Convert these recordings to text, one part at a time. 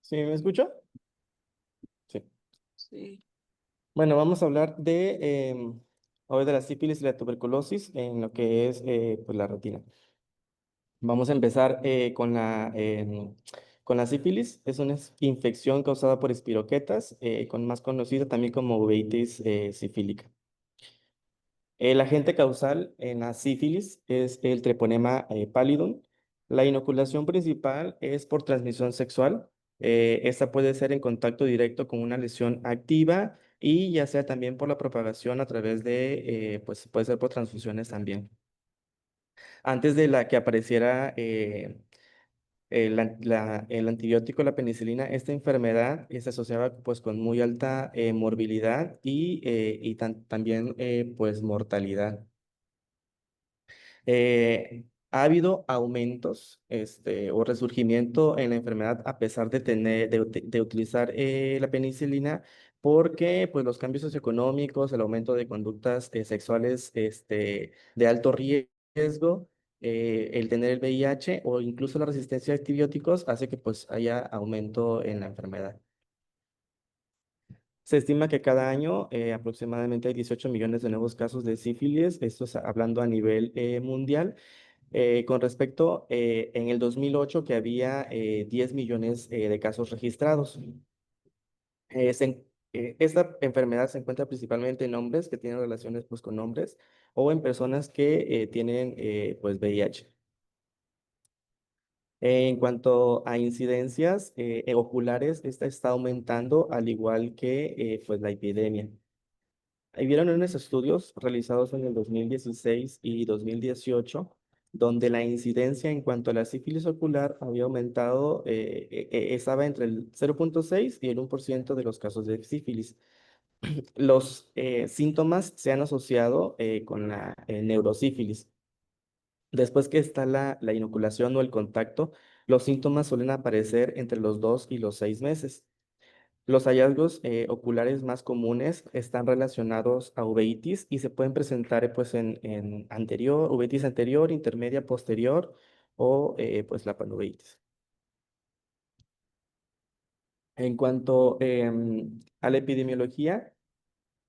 ¿Sí me escucha? Sí. Sí. Bueno, vamos a hablar hoy de la sífilis y la tuberculosis en lo que es pues la retina. Vamos a empezar con la sífilis. Es una infección causada por espiroquetas, más conocida también como uveitis sifílica. El agente causal en la sífilis es el treponema pallidum. La inoculación principal es por transmisión sexual. Esta puede ser en contacto directo con una lesión activa y ya sea también por la propagación a través pues puede ser por transfusiones también. Antes de la que apareciera el antibiótico, la penicilina, esta enfermedad se asociaba pues con muy alta morbilidad y también pues mortalidad. Ha habido aumentos o resurgimiento en la enfermedad a pesar de utilizar la penicilina porque pues, los cambios socioeconómicos, el aumento de conductas sexuales de alto riesgo, el tener el VIH o incluso la resistencia a antibióticos hace que pues, haya aumento en la enfermedad. Se estima que cada año aproximadamente hay 18 millones de nuevos casos de sífilis, esto es hablando a nivel mundial. Con respecto en el 2008 que había 10 millones de casos registrados. Esta enfermedad se encuentra principalmente en hombres que tienen relaciones pues, con hombres o en personas que tienen pues VIH. En cuanto a incidencias oculares, esta está aumentando al igual que pues, la epidemia. Ahí vieron unos estudios realizados en el 2016 y 2018, donde la incidencia en cuanto a la sífilis ocular había aumentado, estaba entre el 0,6 y el 1% de los casos de sífilis. Los síntomas se han asociado con la neurosífilis. Después que está la inoculación o el contacto, los síntomas suelen aparecer entre los 2 y los 6 meses. Los hallazgos oculares más comunes están relacionados a uveitis y se pueden presentar pues, en anterior, uveitis anterior, intermedia, posterior o pues la panuveitis. En cuanto a la epidemiología,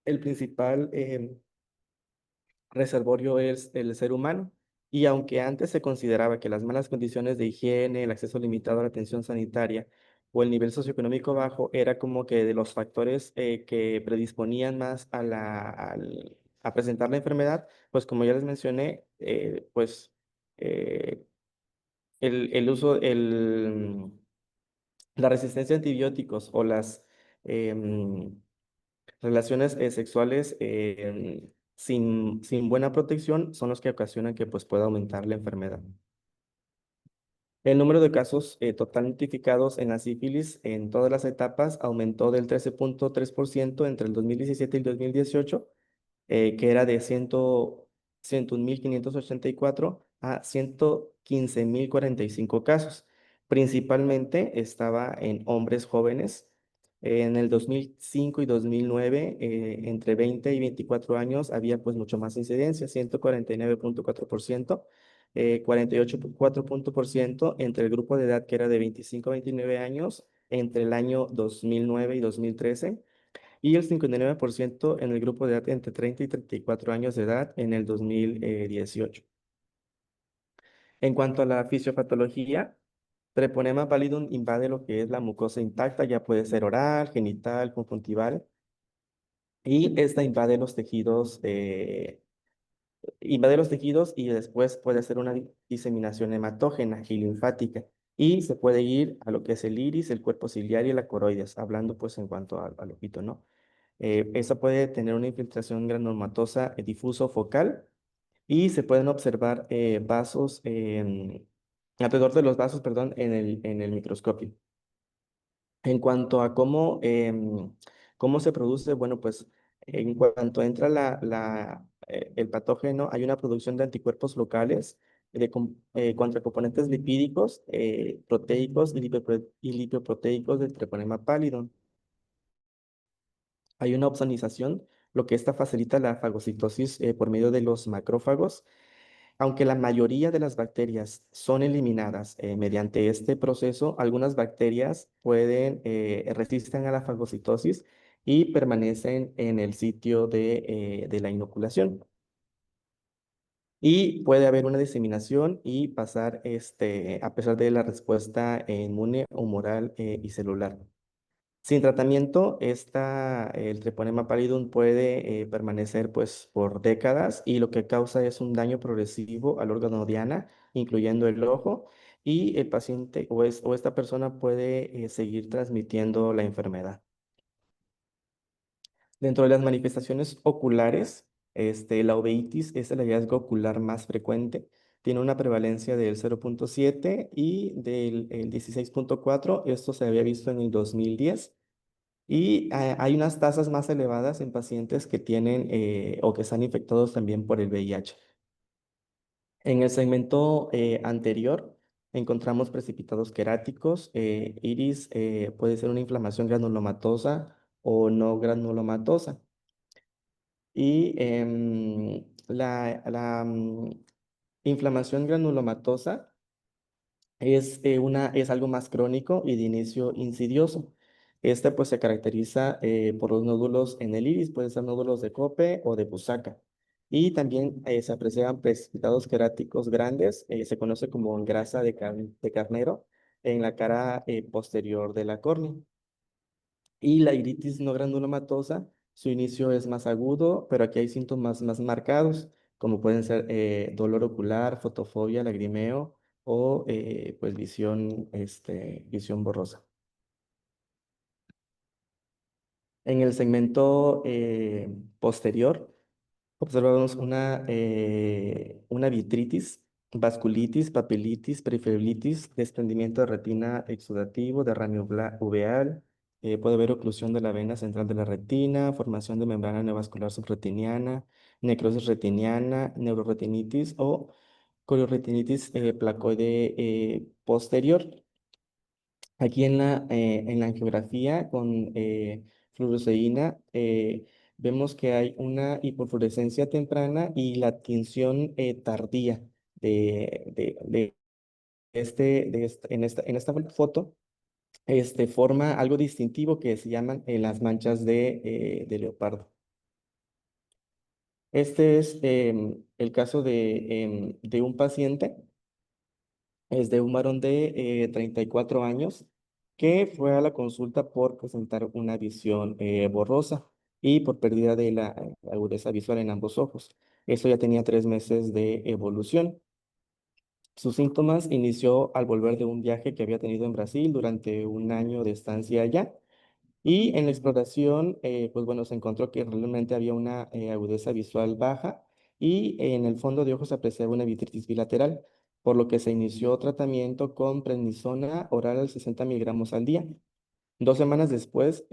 el principal reservorio es el ser humano. Y aunque antes se consideraba que las malas condiciones de higiene, el acceso limitado a la atención sanitaria o el nivel socioeconómico bajo era como que de los factores que predisponían más a presentar la enfermedad, pues como ya les mencioné, pues eh, el uso, la resistencia a antibióticos o las em, relaciones sexuales sin buena protección son los que ocasionan que pues, pueda aumentar la enfermedad. El número de casos total notificados en la sífilis en todas las etapas aumentó del 13,3% entre el 2017 y el 2018, que era de 101.584 a 115.045 casos. Principalmente estaba en hombres jóvenes. En el 2005 y 2009, entre 20 y 24 años, había pues mucho más incidencia, 149,4%, 48,4% entre el grupo de edad que era de 25 a 29 años entre el año 2009 y 2013 y el 59% en el grupo de edad entre 30 y 34 años de edad en el 2018. En cuanto a la fisiopatología, Treponema pallidum invade lo que es la mucosa intacta, ya puede ser oral, genital, conjuntival, y esta invade los tejidos y después puede hacer una diseminación hematógena y linfática. Y se puede ir a lo que es el iris, el cuerpo ciliar y la coroides, hablando pues en cuanto al ojito, ¿no? Esa puede tener una infiltración granulomatosa difuso focal y se pueden observar vasos alrededor de los vasos, perdón, en el microscopio. En cuanto a cómo se produce, bueno, pues en cuanto entra el patógeno, hay una producción de anticuerpos locales contra componentes lipídicos, proteicos y lipoproteicos del treponema pallidum. Hay una opsonización, lo que esta facilita la fagocitosis por medio de los macrófagos Aunque la mayoría de las bacterias son eliminadas mediante este proceso, algunas bacterias resisten a la fagocitosis y permanecen en el sitio de la inoculación. Y puede haber una diseminación y pasar a pesar de la respuesta inmune, humoral y celular. Sin tratamiento, el Treponema pallidum puede permanecer pues, por décadas y lo que causa es un daño progresivo al órgano diana, incluyendo el ojo, y el paciente o esta persona puede seguir transmitiendo la enfermedad. Dentro de las manifestaciones oculares, la uveitis es el hallazgo ocular más frecuente. Tiene una prevalencia del 0,7 y del el 16,4. Esto se había visto en el 2010. Y hay unas tasas más elevadas en pacientes que tienen o que están infectados también por el VIH. En el segmento anterior encontramos precipitados queráticos, iris puede ser una inflamación granulomatosa o no granulomatosa. Y la inflamación granulomatosa es algo más crónico y de inicio insidioso. Este pues se caracteriza por los nódulos en el iris, pueden ser nódulos de Cope o de Busaca. Y también se aprecian precipitados queráticos grandes, se conoce como grasa de carnero, en la cara posterior de la córnea. Y la iritis no granulomatosa, su inicio es más agudo, pero aquí hay síntomas más marcados, como pueden ser dolor ocular, fotofobia, lagrimeo o pues visión borrosa. En el segmento posterior observamos una vitritis, vasculitis, papilitis, periferitis, desprendimiento de retina exudativo, derrame uveal, puede haber oclusión de la vena central de la retina, formación de membrana neovascular subretiniana, necrosis retiniana, neuroretinitis o corioretinitis placoide posterior. Aquí en la angiografía con fluoresceína vemos que hay una hipofluorescencia temprana y la tinción tardía de en esta foto. Forma algo distintivo que se llaman las manchas de leopardo. Este es el caso de un paciente. Es de un varón de 34 años que fue a la consulta por presentar una visión borrosa y por pérdida de la agudeza visual en ambos ojos. Eso ya tenía 3 meses de evolución. Sus síntomas inició al volver de un viaje que había tenido en Brasil durante un año de estancia allá. Y en la exploración, pues bueno, se encontró que realmente había una agudeza visual baja y en el fondo de ojos se apreciaba una vitritis bilateral, por lo que se inició tratamiento con prednisona oral al 60 miligramos al día. 2 semanas después,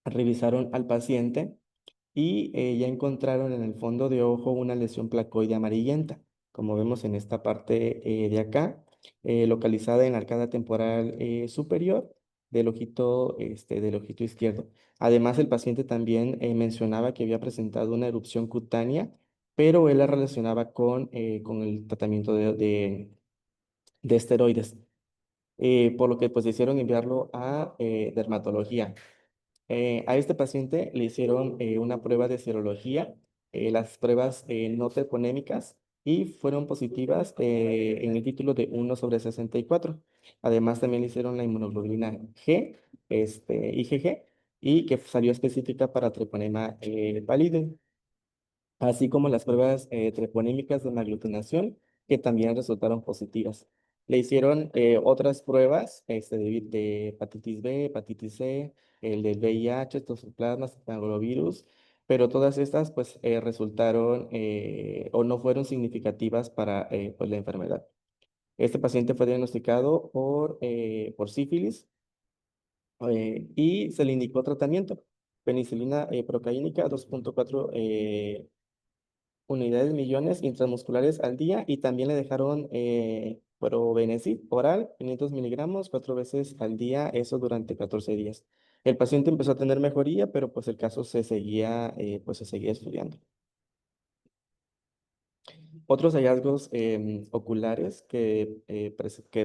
revisaron al paciente y ya encontraron en el fondo de ojo una lesión placoide amarillenta, como vemos en esta parte de acá, localizada en la arcada temporal superior del ojito izquierdo. Además, el paciente también mencionaba que había presentado una erupción cutánea, pero él la relacionaba con el tratamiento de esteroides, por lo que pues decidieron enviarlo a dermatología. A este paciente le hicieron una prueba de serología, las pruebas no treponémicas, y fueron positivas en el título de 1/64. Además, también le hicieron la inmunoglobulina G, IgG, y que salió específica para treponema pallidum, así como las pruebas treponémicas de aglutinación, que también resultaron positivas. Le hicieron otras pruebas de hepatitis B, hepatitis C, el del VIH, toxoplasma, citanovirus, pero todas estas pues resultaron o no fueron significativas para pues, la enfermedad. Este paciente fue diagnosticado por sífilis y se le indicó tratamiento, penicilina procaínica 2,4 unidades millones intramusculares al día y también le dejaron Probenecid oral, 500 miligramos, 4 veces al día, eso durante 14 días. El paciente empezó a tener mejoría, pero pues el caso se seguía estudiando. Otros hallazgos oculares que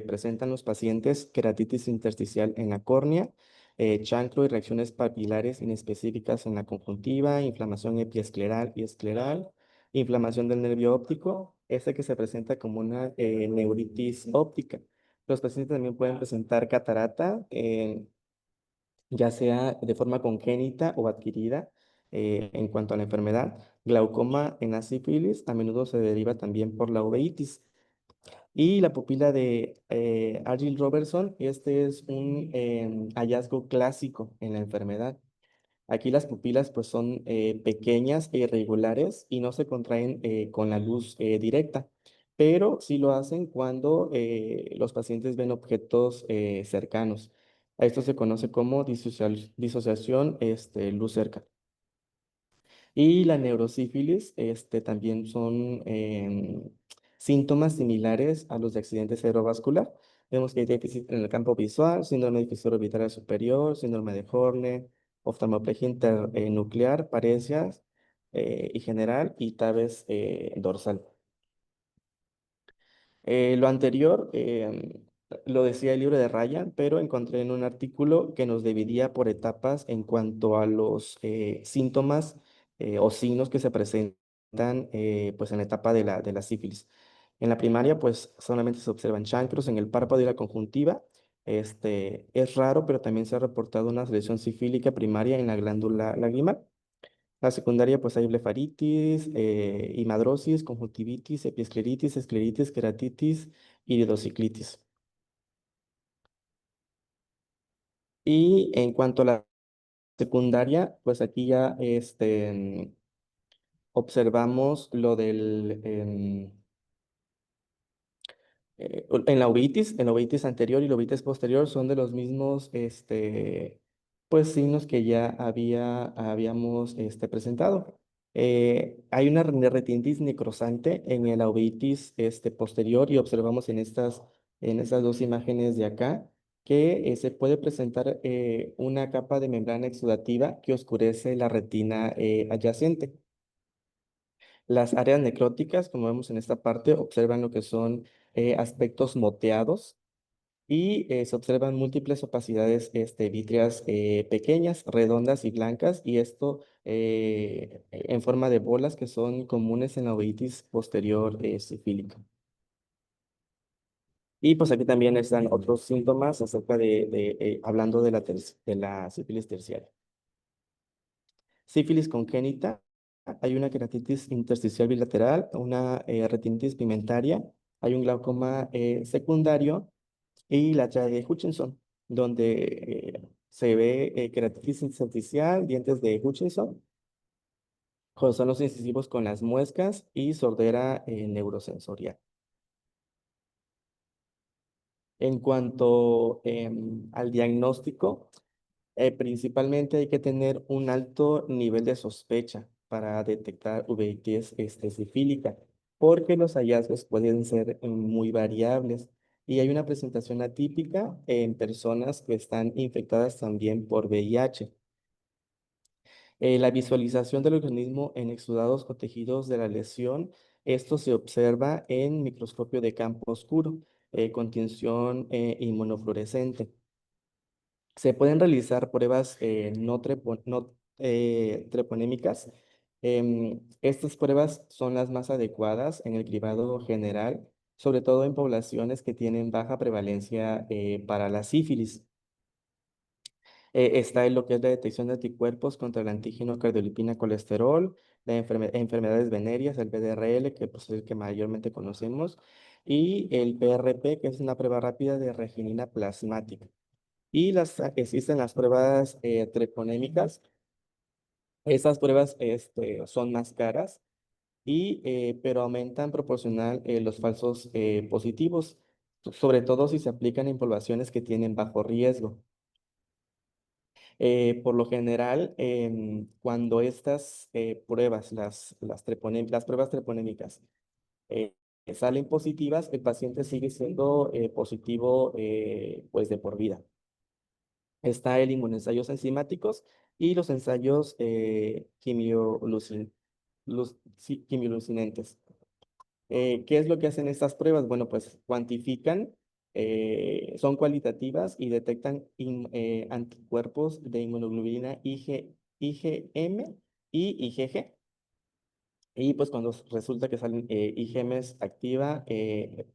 presentan los pacientes: queratitis intersticial en la córnea, chancro y reacciones papilares inespecíficas en la conjuntiva, inflamación epiescleral y escleral, inflamación del nervio óptico, este que se presenta como una neuritis óptica. Los pacientes también pueden presentar catarata, ya sea de forma congénita o adquirida. En cuanto a la enfermedad, glaucoma en la sífilis a menudo se deriva también por la uveitis. Y la pupila de Argyll-Robertson, este es un hallazgo clásico en la enfermedad. Aquí las pupilas pues son pequeñas e irregulares y no se contraen con la luz directa, pero sí lo hacen cuando los pacientes ven objetos cercanos. A esto se conoce como disociación luz cerca. Y la neurosífilis, también son síntomas similares a los de accidente cerebrovascular. Vemos que hay déficit en el campo visual, síndrome difusor orbital superior, síndrome de Horner, oftalmoplegia internuclear, parecias y general y tabes dorsal. Lo anterior lo decía el libro de Ryan, pero encontré en un artículo que nos dividía por etapas en cuanto a los síntomas o signos que se presentan pues en la etapa de la sífilis. En la primaria, pues solamente se observan chancros en el párpado y la conjuntiva. Es raro, pero también se ha reportado una lesión sifílica primaria en la glándula lagrimal. La secundaria, pues hay blefaritis, himadrosis, conjuntivitis, epiescleritis, escleritis, queratitis, iridociclitis. Y en cuanto a la secundaria, pues aquí ya observamos lo del, en la uveitis anterior y la uveitis posterior son de los mismos, pues, signos que ya habíamos presentado. Hay una retinitis necrosante en la uveitis posterior y observamos en estas dos imágenes de acá que se puede presentar una capa de membrana exudativa que oscurece la retina adyacente. Las áreas necróticas, como vemos en esta parte, observan lo que son aspectos moteados y se observan múltiples opacidades vítreas pequeñas, redondas y blancas, y esto en forma de bolas que son comunes en la uveitis posterior sifílica. Y pues aquí también están otros síntomas acerca hablando de la sífilis terciaria. Sífilis congénita, hay una queratitis intersticial bilateral, una retinitis pigmentaria, hay un glaucoma secundario y la trae de Hutchinson, donde se ve queratitis intersticial, dientes de Hutchinson, son los incisivos con las muescas y sordera neurosensorial. En cuanto al diagnóstico, principalmente hay que tener un alto nivel de sospecha para detectar uveitis sifílica, porque los hallazgos pueden ser muy variables y hay una presentación atípica en personas que están infectadas también por VIH. La visualización del organismo en exudados o tejidos de la lesión, esto se observa en microscopio de campo oscuro, con tinción inmunofluorescente. Se pueden realizar pruebas no treponémicas. Estas pruebas son las más adecuadas en el cribado general, sobre todo en poblaciones que tienen baja prevalencia para la sífilis. Está en lo que es la detección de anticuerpos contra el antígeno cardiolipina colesterol, enfermedades venéreas, el VDRL, que pues, es el que mayormente conocemos, y el PRP, que es una prueba rápida de reginina plasmática. Y existen las pruebas treponémicas. Estas pruebas son más caras, pero aumentan proporcional los falsos positivos, sobre todo si se aplican en poblaciones que tienen bajo riesgo. Por lo general, cuando estas pruebas, las pruebas treponémicas, eh, salen positivas, el paciente sigue siendo positivo pues de por vida. Está el inmunoensayos enzimáticos y los ensayos sí, quimiolucinantes. ¿Qué es lo que hacen estas pruebas? Bueno, pues cuantifican, son cualitativas y detectan anticuerpos de inmunoglobulina IgM y IgG. Y pues cuando resulta que salen IgMs activa,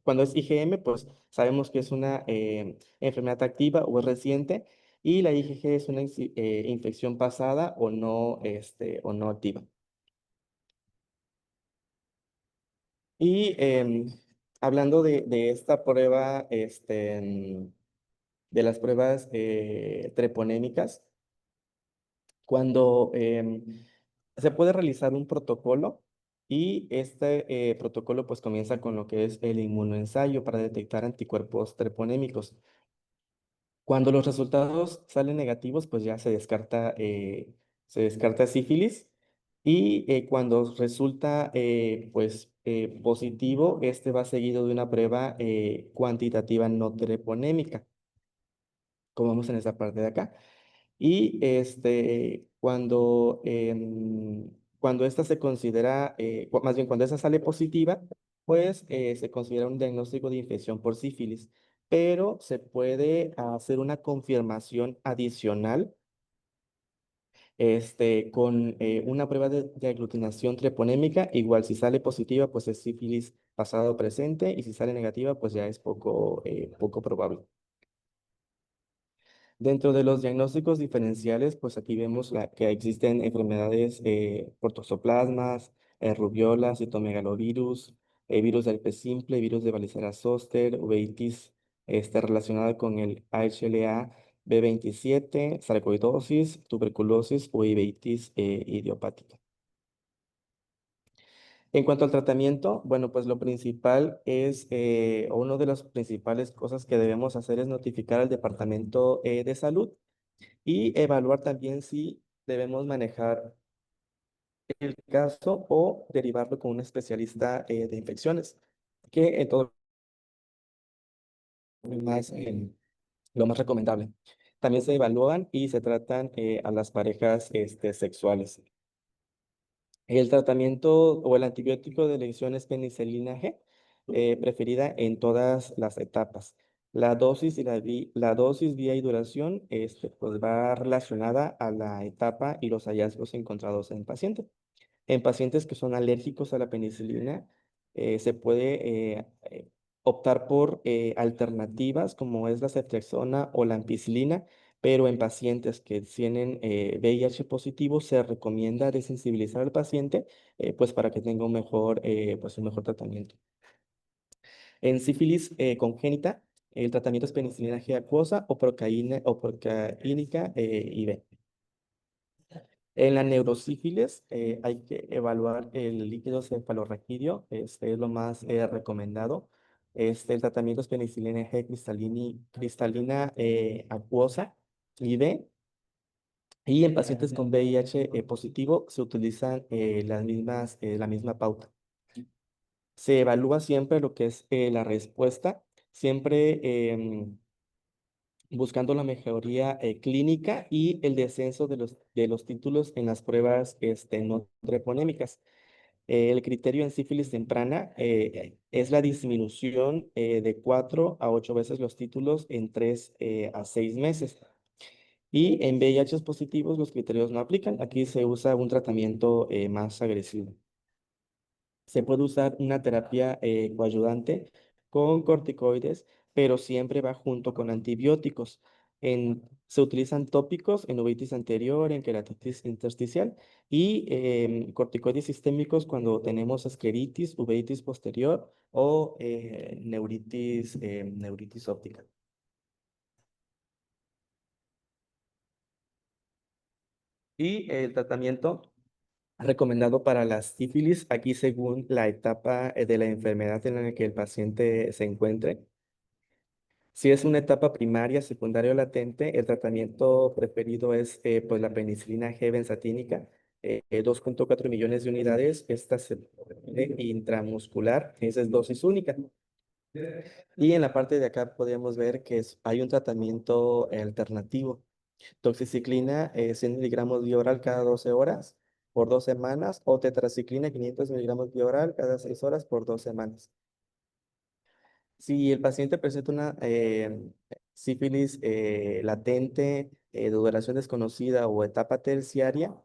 cuando es IgM, pues sabemos que es una enfermedad activa o es reciente, y la IgG es una infección pasada o no activa. Y hablando de esta prueba, de las pruebas treponémicas, cuando se puede realizar un protocolo, y este protocolo pues comienza con lo que es el inmunoensayo para detectar anticuerpos treponémicos. Cuando los resultados salen negativos, pues ya se descarta sífilis, y cuando resulta positivo, este va seguido de una prueba cuantitativa no treponémica, como vemos en esta parte de acá. Y cuando esta se considera, más bien cuando esta sale positiva, pues se considera un diagnóstico de infección por sífilis, pero se puede hacer una confirmación adicional con una prueba de aglutinación treponémica. Igual si sale positiva, pues es sífilis pasado o presente, y si sale negativa, pues ya es poco probable. Dentro de los diagnósticos diferenciales, pues aquí vemos que existen enfermedades por toxoplasmas, rubiola, citomegalovirus, virus del herpes simple, virus de varicela zoster, uveitis relacionada con el HLA B27, sarcoidosis, tuberculosis o uveitis idiopática. En cuanto al tratamiento, bueno, pues lo principal o una de las principales cosas que debemos hacer es notificar al Departamento de Salud, y evaluar también si debemos manejar el caso o derivarlo con un especialista de infecciones, que en todo lo más recomendable. También se evalúan y se tratan a las parejas sexuales. El tratamiento o el antibiótico de elección es penicilina G, preferida en todas las etapas. La dosis la dosis, vía y duración pues va relacionada a la etapa y los hallazgos encontrados en el paciente. En pacientes que son alérgicos a la penicilina, se puede optar por alternativas como es la ceftriaxona o la ampicilina, pero en pacientes que tienen VIH positivo se recomienda desensibilizar al paciente, pues para que tenga un mejor tratamiento. En sífilis congénita, el tratamiento es penicilina G acuosa o procaínica IV. En la neurosífilis hay que evaluar el líquido cefalorraquídeo, este es lo más recomendado. El tratamiento es penicilina G cristalina acuosa IV, y en pacientes con VIH positivo se utilizan la misma pauta. Se evalúa siempre lo que es la respuesta, siempre buscando la mejoría clínica y el descenso de los títulos en las pruebas no treponémicas. El criterio en sífilis temprana es la disminución de 4 a 8 veces los títulos en 3 a 6 meses. Y en VIH positivos los criterios no aplican. Aquí se usa un tratamiento más agresivo. Se puede usar una terapia coayudante con corticoides, pero siempre va junto con antibióticos. Se utilizan tópicos en uveitis anterior, en queratitis intersticial, y corticoides sistémicos cuando tenemos escleritis, uveitis posterior o neuritis óptica. Y el tratamiento recomendado para la sífilis, aquí según la etapa de la enfermedad en la que el paciente se encuentre. Si es una etapa primaria, secundaria o latente, el tratamiento preferido es pues la penicilina G benzatínica, 2,4 millones de unidades. Esta se pone intramuscular, esa es dosis única. Y en la parte de acá podemos ver que hay un tratamiento alternativo. Toxiciclina, 100 miligramos de oral cada 12 horas. por 2 semanas o tetraciclina 500 miligramos vía oral cada 6 horas por 2 semanas. Si el paciente presenta una sífilis latente, de duración desconocida o etapa terciaria,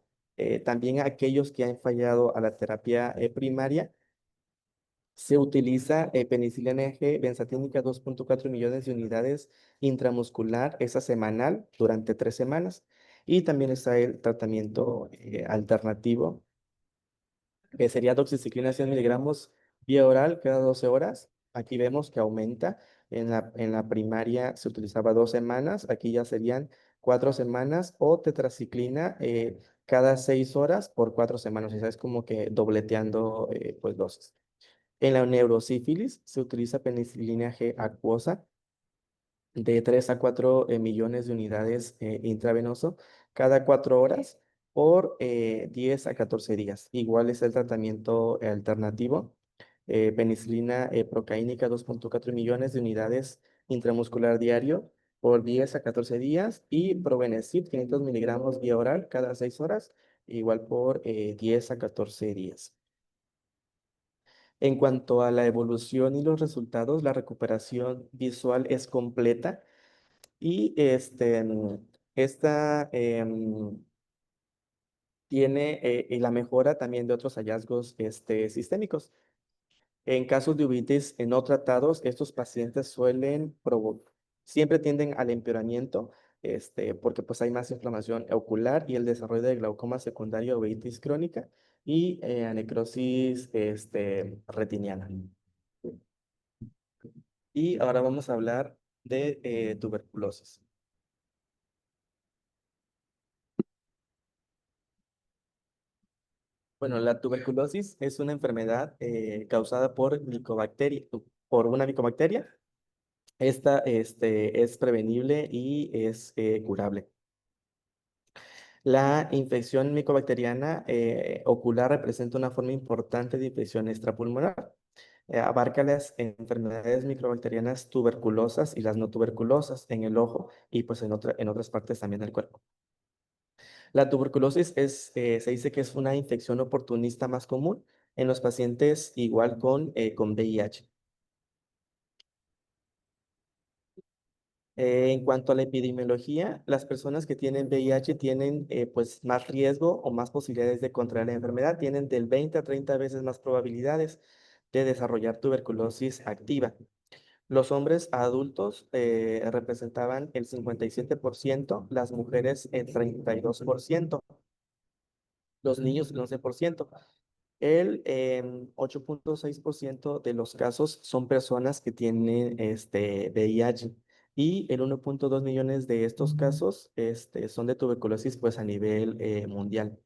también aquellos que han fallado a la terapia primaria, se utiliza penicilina G benzatínica 2,4 millones de unidades intramuscular, esa semanal, durante 3 semanas. Y también está el tratamiento alternativo, que sería doxiciclina 100 miligramos vía oral cada 12 horas. Aquí vemos que aumenta. En la primaria se utilizaba 2 semanas, aquí ya serían 4 semanas, o tetraciclina cada 6 horas por 4 semanas. O sea, es como que dobleteando pues dosis. En la neurosífilis se utiliza penicilina G acuosa de 3 a 4 millones de unidades intravenoso cada 4 horas por 10 a 14 días. Igual es el tratamiento alternativo. Penicilina procaínica 2,4 millones de unidades intramuscular diario por 10 a 14 días y Probenecid 500 miligramos vía oral cada 6 horas, igual por 10 a 14 días. En cuanto a la evolución y los resultados, la recuperación visual es completa y esta tiene la mejora también de otros hallazgos sistémicos. En casos de uveitis no tratados, estos pacientes siempre tienden al empeoramiento, porque pues hay más inflamación ocular y el desarrollo de glaucoma secundario, uveitis crónica y necrosis retiniana. Y ahora vamos a hablar de tuberculosis. Bueno, la tuberculosis es una enfermedad causada por una micobacteria. Esta es prevenible y es curable. La infección micobacteriana ocular representa una forma importante de infección extrapulmonar. Abarca las enfermedades microbacterianas tuberculosas y las no tuberculosas en el ojo y pues en otras partes también del cuerpo. La tuberculosis se dice que es una infección oportunista más común en los pacientes igual con VIH. En cuanto a la epidemiología, las personas que tienen VIH tienen pues más riesgo o más posibilidades de contraer la enfermedad, tienen del 20 a 30 veces más probabilidades de desarrollar tuberculosis activa. Los hombres adultos representaban el 57%, las mujeres el 32%, los niños el 11%. El 8,6% de los casos son personas que tienen VIH y el 1,2 millones de estos casos son de tuberculosis pues a nivel mundial.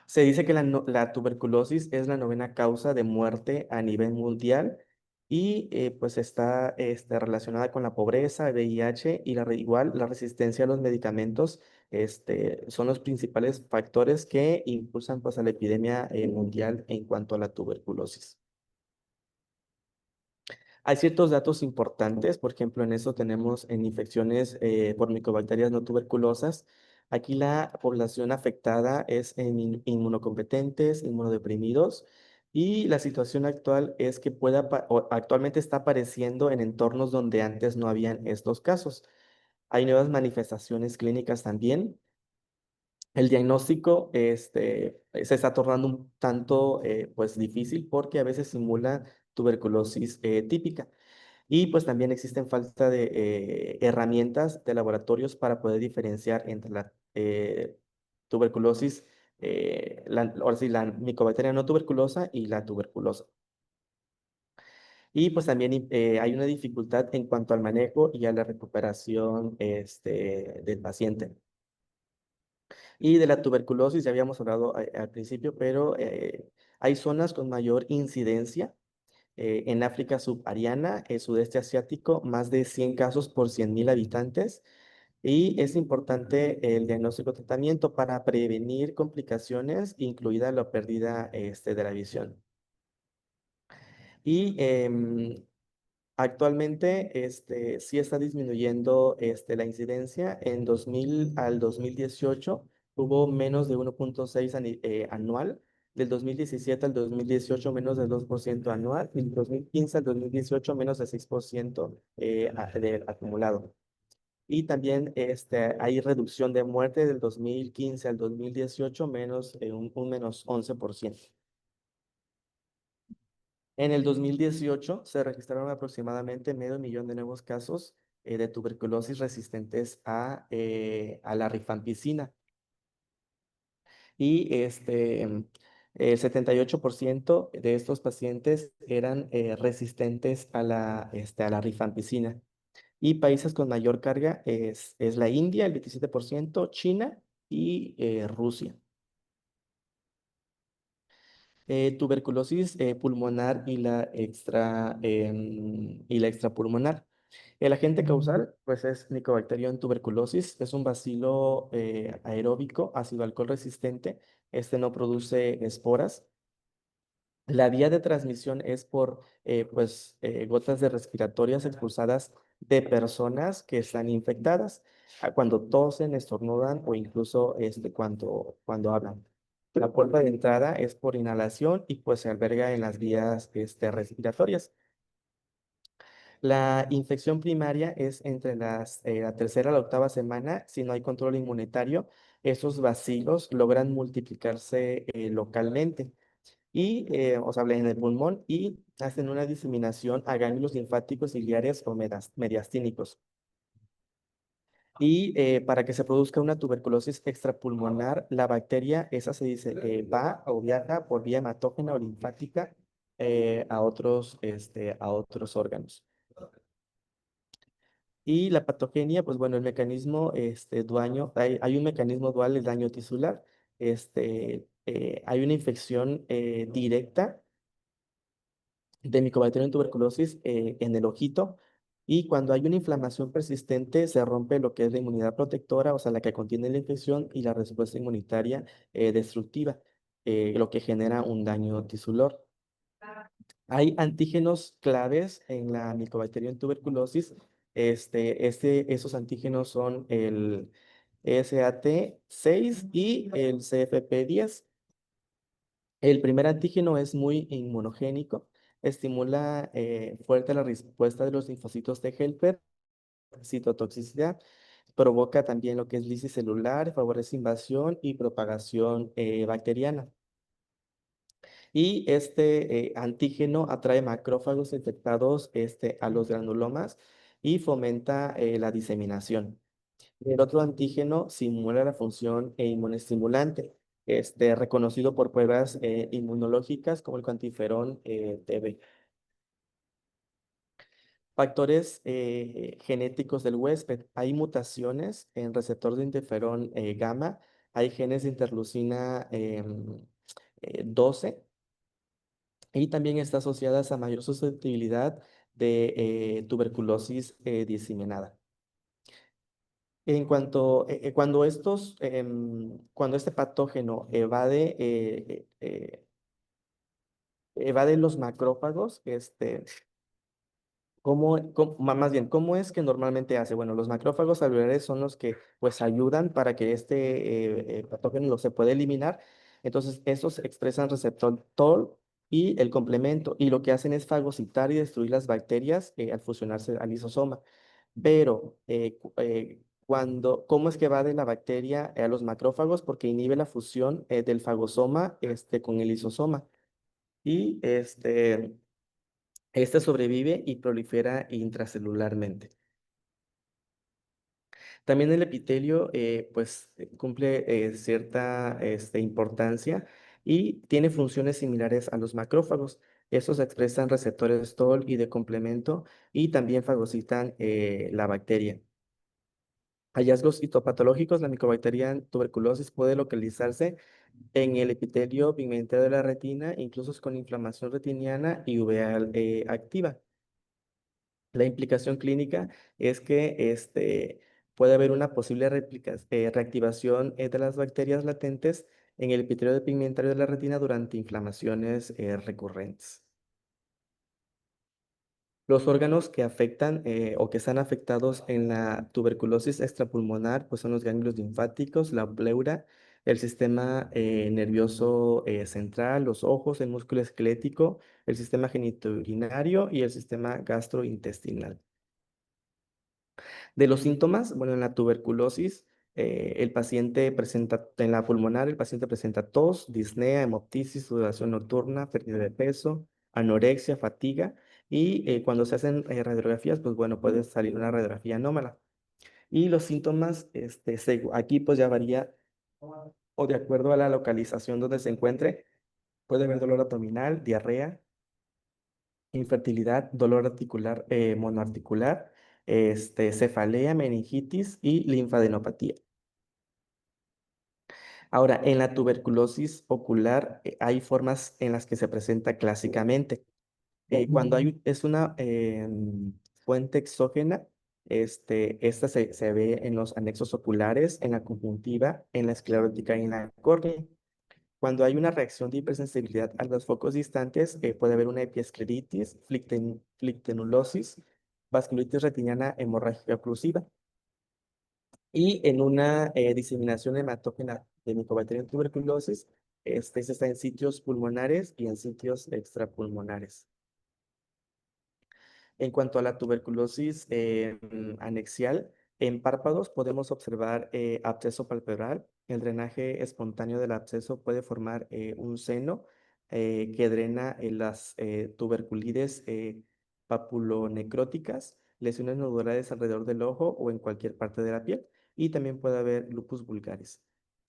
Se dice que la tuberculosis es la novena causa de muerte a nivel mundial y pues está relacionada con la pobreza, VIH y igual la resistencia a los medicamentos. Son los principales factores que impulsan pues a la epidemia mundial en cuanto a la tuberculosis. Hay ciertos datos importantes, por ejemplo, en eso tenemos en infecciones por micobacterias no tuberculosas. Aquí la población afectada es en inmunocompetentes, inmunodeprimidos, y la situación actual es que actualmente está apareciendo en entornos donde antes no habían estos casos. Hay nuevas manifestaciones clínicas también. El diagnóstico se está tornando un tanto pues difícil porque a veces simula tuberculosis típica. Y pues también existen falta de herramientas de laboratorios para poder diferenciar entre la tuberculosis, ahora sí, la micobacteria no tuberculosa y la tuberculosa. Y pues también hay una dificultad en cuanto al manejo y a la recuperación del paciente. Y de la tuberculosis ya habíamos hablado al principio, pero hay zonas con mayor incidencia en África subsahariana, el sudeste asiático, más de 100 casos por 100.000 habitantes. Y es importante el diagnóstico tratamiento para prevenir complicaciones, incluida la pérdida de la visión. Y actualmente sí está disminuyendo la incidencia. En 2000 al 2018 Hubo menos de 1,6 anual. Del 2017 al 2018 menos del 2% anual. Y del 2015 al 2018 menos del 6% acumulado. Y también hay reducción de muerte del 2015 al 2018 menos, un menos 11%. En el 2018 se registraron aproximadamente medio millón de nuevos casos de tuberculosis resistentes a la rifampicina. Y el 78% de estos pacientes eran resistentes a la rifampicina. Y países con mayor carga es la India, el 27%, China y Rusia. Tuberculosis pulmonar y la extrapulmonar. El agente causal, pues, es Mycobacterium tuberculosis. Es un bacilo aeróbico, ácido alcohol resistente. Este no produce esporas. La vía de transmisión es por gotas de respiratorias expulsadas de personas que están infectadas, cuando tosen, estornudan o incluso cuando hablan. La puerta de entrada es por inhalación y pues se alberga en las vías respiratorias. La infección primaria es entre la tercera a la octava semana. Si no hay control inmunitario, esos bacilos logran multiplicarse localmente o sea, en el pulmón y hacen una diseminación a ganglios linfáticos ciliares o mediastínicos. Y para que se produzca una tuberculosis extrapulmonar, la bacteria, esa se dice, va o viaja por vía hematógena o linfática a otros órganos. Y la patogenia, pues bueno, el mecanismo hay un mecanismo dual del daño tisular. Hay una infección directa de Mycobacterium tuberculosis en el ojito. Y cuando hay una inflamación persistente, se rompe lo que es la inmunidad protectora, o sea, la que contiene la infección, y la respuesta inmunitaria destructiva, lo que genera un daño tisular. Hay antígenos claves en la Mycobacterium tuberculosis. Esos antígenos son el SAT6 y el CFP10. El primer antígeno es muy inmunogénico, estimula fuerte la respuesta de los linfocitos T helper, citotoxicidad, provoca también lo que es lisis celular, favorece invasión y propagación bacteriana. Y este antígeno atrae macrófagos infectados a los granulomas y fomenta la diseminación. El otro antígeno simula la función inmunoestimulante, reconocido por pruebas inmunológicas como el cuantiferón TB. Factores genéticos del huésped. Hay mutaciones en receptor de interferón gamma, hay genes de interleucina 12 y también está asociadas a mayor susceptibilidad de tuberculosis diseminada. Cuando este patógeno evade los macrófagos, más bien, ¿cómo es que normalmente hace? Bueno, los macrófagos alveolares son los que pues ayudan para que este patógeno lo se pueda eliminar. Entonces, estos expresan receptor TOL y el complemento, y lo que hacen es fagocitar y destruir las bacterias al fusionarse al lisosoma. Pero, ¿cómo es que va de la bacteria a los macrófagos? Porque inhibe la fusión del fagosoma con el lisosoma. Y este sobrevive y prolifera intracelularmente. También el epitelio, pues, cumple cierta importancia y tiene funciones similares a los macrófagos. Estos expresan receptores TOL y de complemento y también fagocitan la bacteria. Hallazgos histopatológicos, la Mycobacterium tuberculosis puede localizarse en el epitelio pigmentario de la retina, incluso con inflamación retiniana y uvea activa. La implicación clínica es que puede haber una posible reactivación de las bacterias latentes en el epitelio pigmentario de la retina durante inflamaciones recurrentes. Los órganos que afectan o que están afectados en la tuberculosis extrapulmonar, pues son los ganglios linfáticos, la pleura, el sistema nervioso central, los ojos, el músculo esquelético, el sistema genitourinario y el sistema gastrointestinal. De los síntomas, bueno, en la tuberculosis, el paciente presenta, en la pulmonar, el paciente presenta tos, disnea, hemoptisis, sudoración nocturna, pérdida de peso, anorexia, fatiga, y cuando se hacen radiografías, pues bueno, puede salir una radiografía anómala. Y los síntomas, aquí pues ya varía, o de acuerdo a la localización donde se encuentre, puede haber dolor abdominal, diarrea, infertilidad, dolor articular, monoarticular, cefalea, meningitis y linfadenopatía. Ahora, en la tuberculosis ocular hay formas en las que se presenta clásicamente. Cuando es una fuente exógena, esta se ve en los anexos oculares, en la conjuntiva, en la esclerótica y en la córnea. Cuando hay una reacción de hipersensibilidad a los focos distantes, puede haber una epiescleritis, flictenulosis, vasculitis retiniana hemorrágica oclusiva. Y en una diseminación hematógena de Mycobacterium tuberculosis, se está en sitios pulmonares y en sitios extrapulmonares. En cuanto a la tuberculosis anexial, en párpados podemos observar absceso palpebral. El drenaje espontáneo del absceso puede formar un seno que drena las tuberculides papulonecróticas, lesiones nodulares alrededor del ojo o en cualquier parte de la piel. Y también puede haber lupus vulgaris.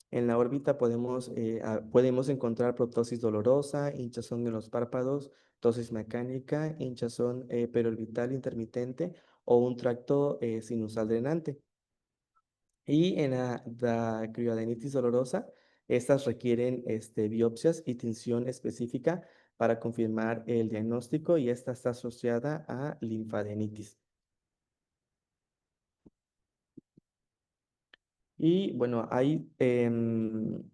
En la órbita podemos encontrar proptosis dolorosa, hinchazón en los párpados, tosis mecánica, hinchazón periorbital intermitente o un tracto sinusal drenante. Y en la criadenitis dolorosa, estas requieren biopsias y tinción específica para confirmar el diagnóstico y esta está asociada a linfadenitis. Y bueno, en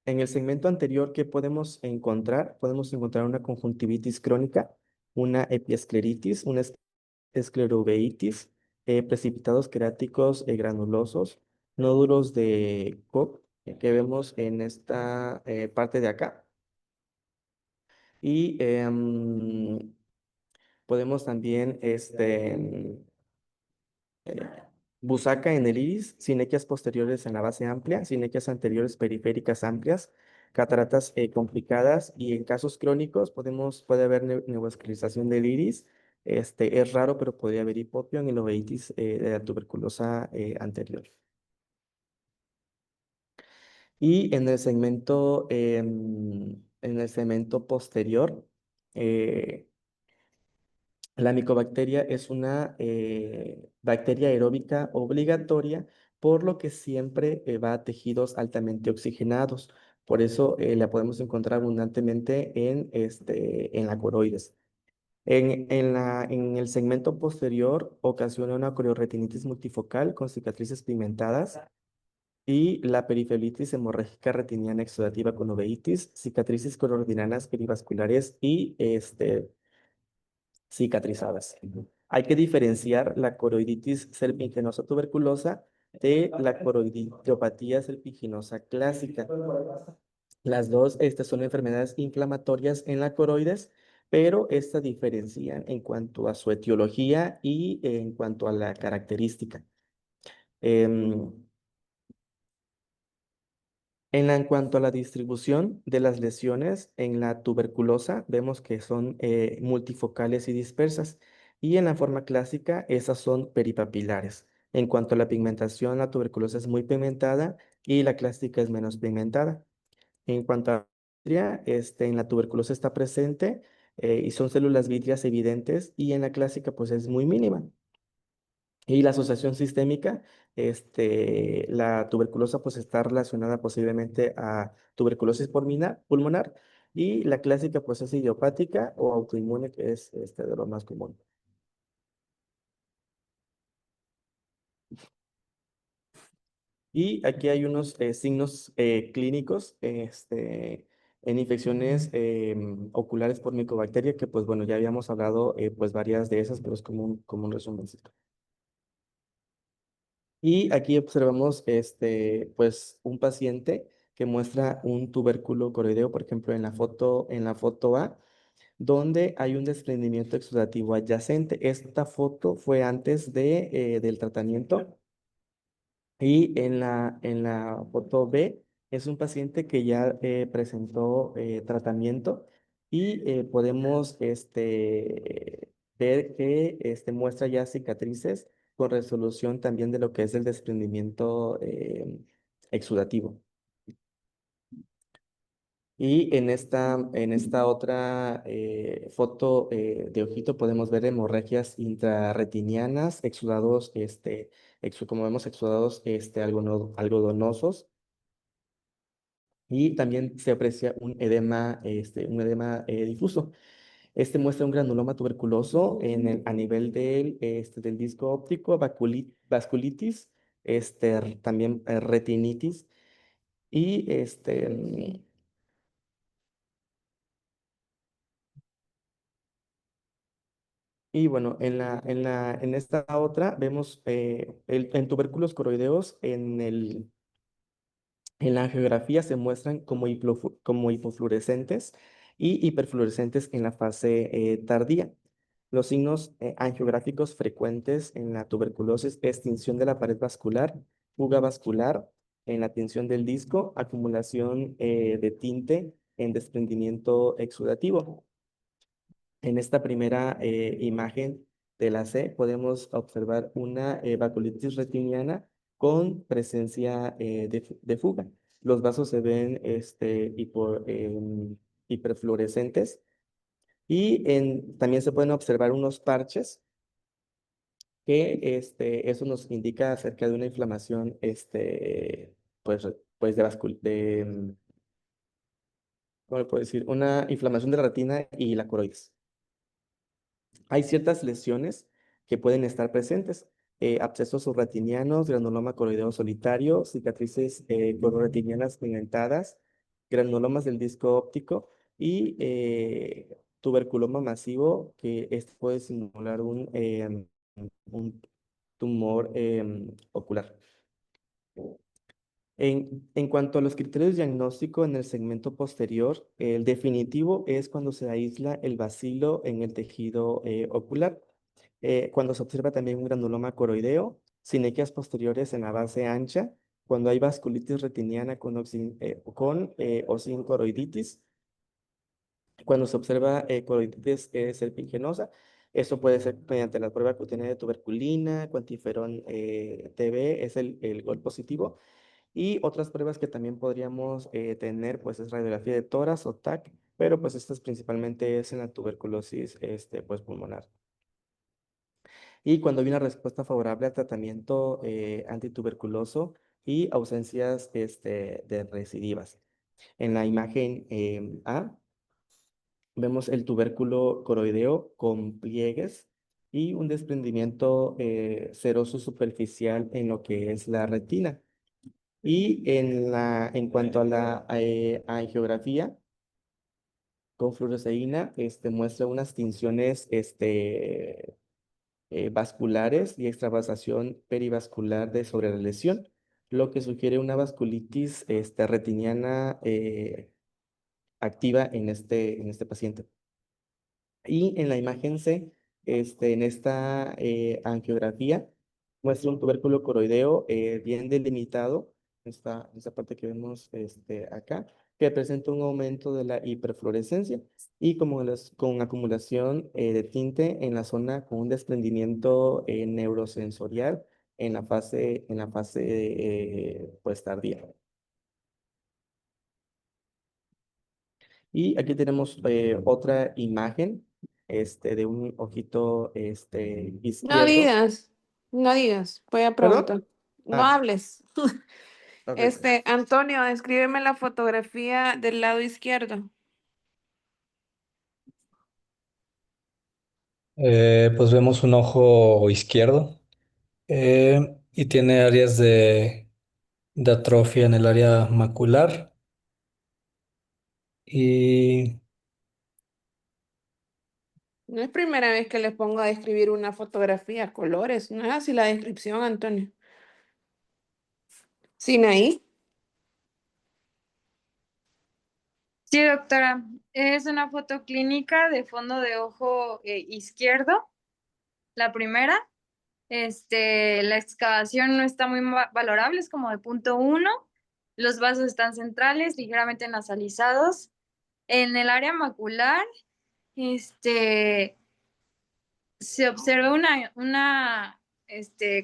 el segmento anterior, ¿qué podemos encontrar? Podemos encontrar una conjuntivitis crónica, una epiescleritis, una escleruveitis, precipitados queráticos granulosos, nódulos de Koch que vemos en esta parte de acá. Y podemos también busaca en el iris, sinequias posteriores en la base amplia, sinequias anteriores periféricas amplias, cataratas complicadas y en casos crónicos puede haber neovascularización del iris. Es raro, pero podría haber hipopio en uveitis de la tuberculosa anterior. Y en el segmento posterior, eh, la micobacteria es una bacteria aeróbica obligatoria, por lo que siempre va a tejidos altamente oxigenados. Por eso la podemos encontrar abundantemente en la coroides. En el segmento posterior ocasiona una corioretinitis multifocal con cicatrices pigmentadas y la periferitis hemorrágica retiniana exudativa con uveitis, cicatrices coroordinanas perivasculares y cicatrizadas. Hay que diferenciar la coroiditis serpinginosa tuberculosa de la coroidiopatía serpinginosa clásica. Las dos, estas son enfermedades inflamatorias en la coroides, pero estas diferencian en cuanto a su etiología y en cuanto a la característica. Em, en cuanto a la distribución de las lesiones en la tuberculosa, vemos que son multifocales y dispersas, y en la forma clásica, esas son peripapilares. En cuanto a la pigmentación, la tuberculosa es muy pigmentada y la clásica es menos pigmentada. En cuanto a la en la tuberculosa está presente y son células vítreas evidentes, y en la clásica pues es muy mínima. Y la asociación sistémica, la tuberculosa pues está relacionada posiblemente a tuberculosis pulmonar y la clásica pues es idiopática o autoinmune, que es de lo más común. Y aquí hay unos signos clínicos en infecciones oculares por micobacteria que pues bueno, ya habíamos hablado pues varias de esas, pero es como un resumen. Y aquí observamos pues, un paciente que muestra un tubérculo coroideo, por ejemplo, en la foto A, donde hay un desprendimiento exudativo adyacente. Esta foto fue antes del tratamiento. Y en la foto B es un paciente que ya presentó tratamiento y podemos ver que muestra ya cicatrices con resolución también de lo que es el desprendimiento exudativo. Y en esta otra foto de ojito podemos ver hemorragias intrarretinianas, exudados, como vemos, exudados algodonosos. Y también se aprecia un edema difuso. Este muestra un granuloma tuberculoso a nivel del disco óptico, vasculitis, también retinitis. Y Y bueno, en esta otra vemos en tubérculos coroideos en la angiografía se muestran como hipofluorescentes y hiperfluorescentes en la fase tardía. Los signos angiográficos frecuentes en la tuberculosis es tinción de la pared vascular, fuga vascular en la tinción del disco, acumulación de tinte en desprendimiento exudativo. En esta primera imagen de la C podemos observar una vasculitis retiniana con presencia de fuga. Los vasos se ven hiperfluorescentes y también se pueden observar unos parches que eso nos indica acerca de una inflamación pues ¿cómo le puedo decir? Una inflamación de la retina y la coroides. Hay ciertas lesiones que pueden estar presentes. Abscesos subretinianos, granuloma coroideo solitario, cicatrices cororetinianas pigmentadas, granulomas del disco óptico y tuberculoma masivo, que este puede simular un tumor ocular. En cuanto a los criterios diagnósticos en el segmento posterior, el definitivo es cuando se aísla el bacilo en el tejido ocular, cuando se observa también un granuloma coroideo, sinequias posteriores en la base ancha, cuando hay vasculitis retiniana o sin coroiditis, cuando se observa coroiditis serpingenosa. Eso puede ser mediante la prueba cutánea de tuberculina, cuantiferón TB, es el gol positivo. Y otras pruebas que también podríamos tener, pues es radiografía de tórax o TAC, pero pues estas principalmente es en la tuberculosis pues, pulmonar. Y cuando hay una respuesta favorable al tratamiento antituberculoso y ausencias de recidivas. En la imagen A vemos el tubérculo coroideo con pliegues y un desprendimiento seroso superficial en lo que es la retina. Y en cuanto a la angiografía con fluoresceína, muestra unas tinciones vasculares y extravasación perivascular sobre la lesión, lo que sugiere una vasculitis retiniana activa en este paciente. Y en la imagen C, en esta angiografía, muestra un tubérculo coroideo bien delimitado, esta parte que vemos acá, que presenta un aumento de la hiperfluorescencia y con acumulación de tinte en la zona con un desprendimiento neurosensorial en la fase pues tardía. Y aquí tenemos otra imagen de un ojito No izquierdo. digas, no digas, voy a ¿Perdón? preguntar. No Ah, hables. ok. Antonio, descríbeme la fotografía del lado izquierdo. Pues vemos un ojo izquierdo y tiene áreas de atrofia en el área macular y No es primera vez que les pongo a describir una fotografía a colores, no es así la descripción, Antonio. Sinaí. Sí, doctora. Es una foto clínica de fondo de ojo izquierdo, la primera. La excavación no está muy valorable, es como de .1. Los vasos están centrales, ligeramente nasalizados. En el área macular, este, se observa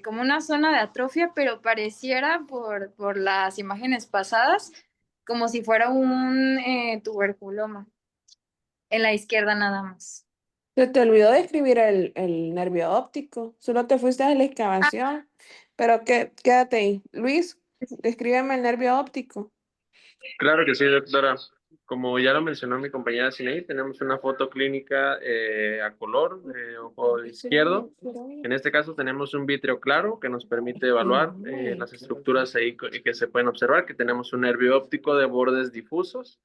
como una zona de atrofia, pero pareciera por las imágenes pasadas como si fuera un tuberculoma en la izquierda nada más. Se te olvidó de escribir el nervio óptico. Solo te fuiste a la excavación. Pero quédate ahí. Luis, descríbeme el nervio óptico. Claro que sí, doctora. Como ya lo mencionó mi compañera Sinei, tenemos una foto clínica a color de ojo izquierdo. En este caso tenemos un vítreo claro que nos permite evaluar las estructuras ahí que se pueden observar, que tenemos un nervio óptico de bordes difusos,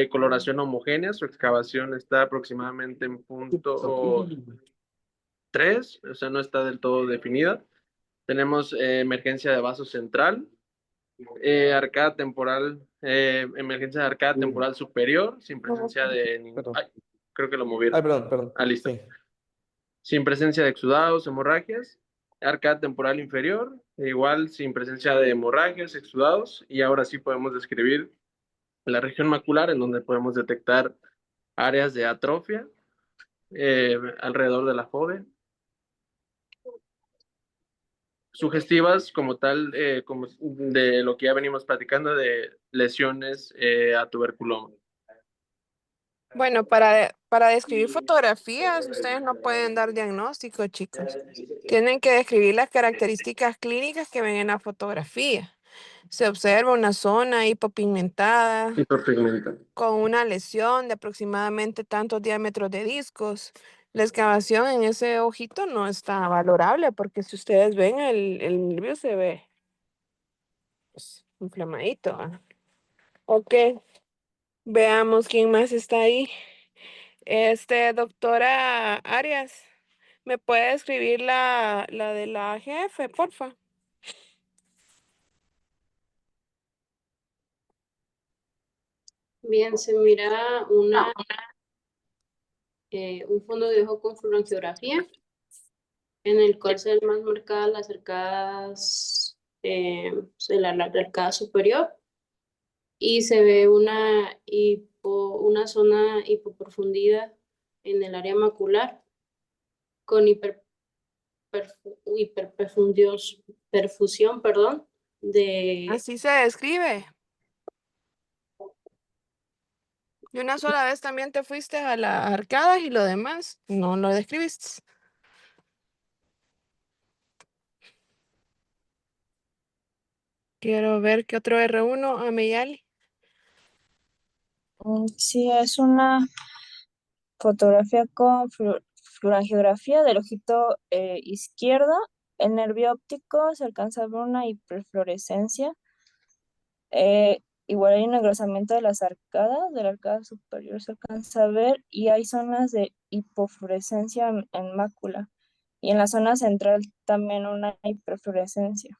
coloración homogénea, su excavación está aproximadamente en .3, o sea, no está del todo definida. Tenemos emergencia de vaso central, arcada temporal, emergencia de arcada temporal superior, sin presencia de ningún. Perdón. Ay, creo que lo Ay, movieron. perdón. Ah, listo. Sí. Sin presencia de exudados, hemorragias, arcada temporal inferior, igual sin presencia de hemorragias, exudados, y ahora sí podemos describir la región macular en donde podemos detectar áreas de atrofia alrededor de la fovea, sugestivas como tal, como de lo que ya venimos platicando de lesiones a tuberculoma. Bueno, para describir fotografías, ustedes no pueden dar diagnóstico, chicos. Tienen que describir las características clínicas que ven en la fotografía. Se observa una zona hipopigmentada Hiperpigmenta. con una lesión de aproximadamente tantos diámetros de discos. La excavación en ese ojito no está valorable porque si ustedes ven el nervio se ve pues, inflamadito. ¿Va? Ok, veamos quién más está ahí. Doctora Arias, ¿me puede escribir la de la jefe, porfa? Bien, se mira un fondo de ojo con fluorangiografía, en el cual se ven más marcadas las arcadas de la arcada superior, y se ve una zona hipoprofundida en el área macular con perfusión, perdón, de Así se describe. Y una sola vez también te fuiste a las arcadas y lo demás no lo describiste. Quiero ver qué otro R1, Ameyali. Sí, es una fotografía con fluorangiografía del ojito izquierdo. El nervio óptico se alcanza a ver una hiperfluorescencia. Igual hay un engrosamiento de la arcada superior se alcanza a ver, y hay zonas de hipofluorescencia en mácula. Y en la zona central también una hiperfluorescencia.